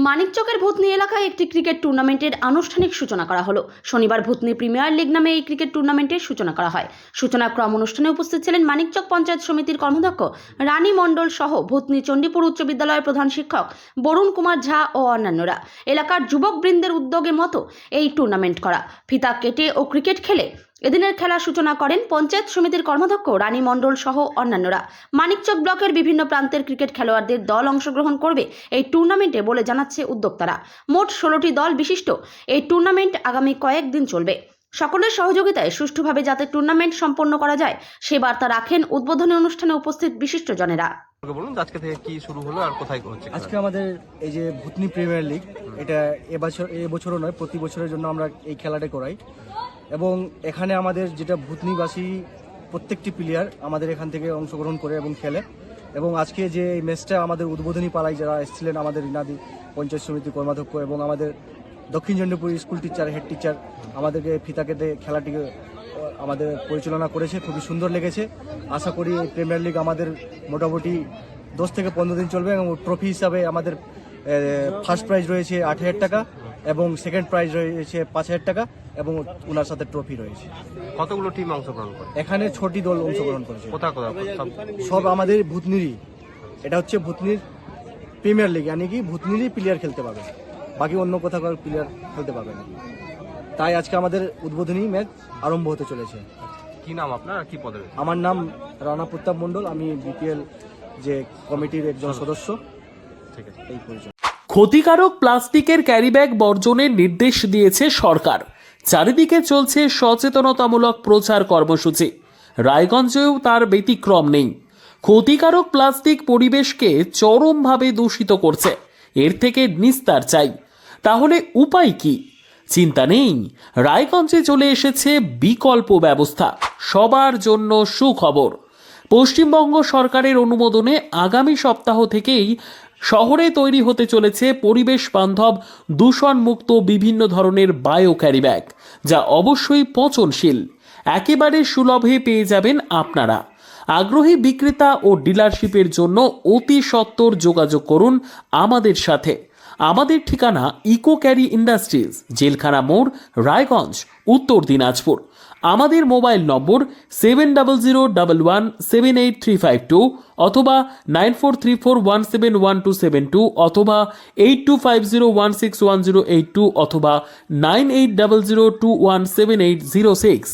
মানিকচকের ভূতনি এলাকায় একটি ক্রিকেট টুর্নামেন্টের আনুষ্ঠানিক সূচনা করা হলো। শনিবার ভূতনি প্রিমিয়ার লিগ নামে এই ক্রিকেট টুর্নামেন্টের সূচনা করা হয়। সূচনাক্রম অনুষ্ঠানে উপস্থিত ছিলেন মানিকচক পঞ্চায়েত সমিতির কর্মাধ্যক্ষ রানী মণ্ডল সহ ভূতনি চণ্ডীপুর উচ্চ বিদ্যালয়ের প্রধান শিক্ষক বরুণ কুমার ঝা ও অন্যান্যরা। এলাকার যুবকবৃন্দের উদ্যোগে মতো এই টুর্নামেন্ট করা, ফিতা কেটে ও ক্রিকেট খেলে এদিনের খেলার সূচনা করেন পঞ্চায়েত সমিতির কর্মাধ্যক্ষ রানী মণ্ডল সহ অন্যান্যরা। মানিকচক ব্লকের বিভিন্ন প্রান্তের ক্রিকেট খেলোয়াড়দের দল অংশগ্রহণ করবে এই টুর্নামেন্টে বলে জানাচ্ছে উদ্যোক্তারা। মোট 16টি দল বিশিষ্ট এই টুর্নামেন্ট আগামী কয়েকদিন চলবে। সকলের সহযোগিতায় সুষ্ঠুভাবে যাতে টুর্নামেন্ট সম্পন্ন করা যায় সে বার্তা রাখেন উদ্বোধনী অনুষ্ঠানে উপস্থিত বিশিষ্টজনেরা। বলুন আজকে থেকে কি শুরু হলো আর কোথায় হচ্ছে? আজকে আমাদের এই যে ভূতনি প্রিমিয়ার লিগ, এটা এবছরও নয়, প্রতি বছরের জন্য আমরা এই খেলাটা করাই। এবং এখানে আমাদের যেটা ভূতনিবাসী প্রত্যেকটি প্লেয়ার আমাদের এখান থেকে অংশগ্রহণ করে এবং খেলে। এবং আজকে যে এই ম্যাচটা আমাদের উদ্বোধনী পাড়ায় যারা এসেছিলেন, আমাদের ইনাদি পঞ্চায়েত সমিতির কর্মাধ্যক্ষ এবং আমাদের দক্ষিণ Chandipur school teacher, head teacher আমাদেরকে ফিতা কেটে খেলাটিকে আমাদের পরিচালনা করেছে। খুবই সুন্দর লেগেছে। আশা করি এই প্রিমিয়ার লিগ আমাদের মোটামুটি 10 থেকে 15 দিন চলবে। এবং ট্রফি হিসাবে আমাদের ফার্স্ট প্রাইজ রয়েছে 8,000 টাকা এবং সেকেন্ড প্রাইজ রয়েছে 5,000 টাকা এবং ওনার সাথে ট্রফি রয়েছে। কতগুলো টিম অংশগ্রহণ করে? এখানে 6টি দল অংশগ্রহণ করেছে। কোথায় সব আমাদের ভূতনিরই। এটা হচ্ছে ভূতনির প্রিমিয়ার লিগ, মানে কি ভূতনিরই প্লেয়ার খেলতে পাবে, বাকি অন্য কোথাও প্লেয়ার খেলতে পাবে না। তাই আজকে আমাদের উদ্বোধনী ম্যাচ আরম্ভ হতে চলেছে। কি নাম আপনার, কি পদে? আমার নাম রানা প্রতাপ মণ্ডল, আমি বিপিএল যে কমিটির একজন সদস্য। ঠিক আছে, এই পরিচয়। ক্ষতিকারক প্লাস্টিকের ক্যারিব্যাগ বর্জনের নির্দেশ দিয়েছে সরকার। চারিদিকে চলছে সচেতনতামূলক প্রচার কর্মসূচি। রায়গঞ্জেও তার ব্যতিক্রম নেই। ক্ষতিকারক প্লাস্টিক পরিবেশকে চরমভাবে দূষিত করছে। এর থেকে নিস্তার চাই। তাহলে উপায় কি? চিন্তা নেই, রায়গঞ্জে চলে এসেছে বিকল্প ব্যবস্থা। সবার জন্য সুখবর। পশ্চিমবঙ্গ সরকারের অনুমোদনে আগামী সপ্তাহ থেকেই শহরে তৈরি হতে চলেছে পরিবেশ বান্ধব দূষণমুক্ত বিভিন্ন ধরনের বায়ো ক্যারিব্যাগ, যা অবশ্যই পচনশীল। একেবারে সুলভে পেয়ে যাবেন আপনারা। আগ্রহী বিক্রেতা ও ডিলারশিপের জন্য অতি সত্বর যোগাযোগ করুন আমাদের সাথে। আমাদের ঠিকানা ইকো ক্যারি ইন্ডাস্ট্রিজ, জেলখানা মোড়, রায়গঞ্জ, উত্তর দিনাজপুর। আমাদের মোবাইল নম্বর 7001178352 অথবা 9434171272 অথবা 8250161082 অথবা 9800217806।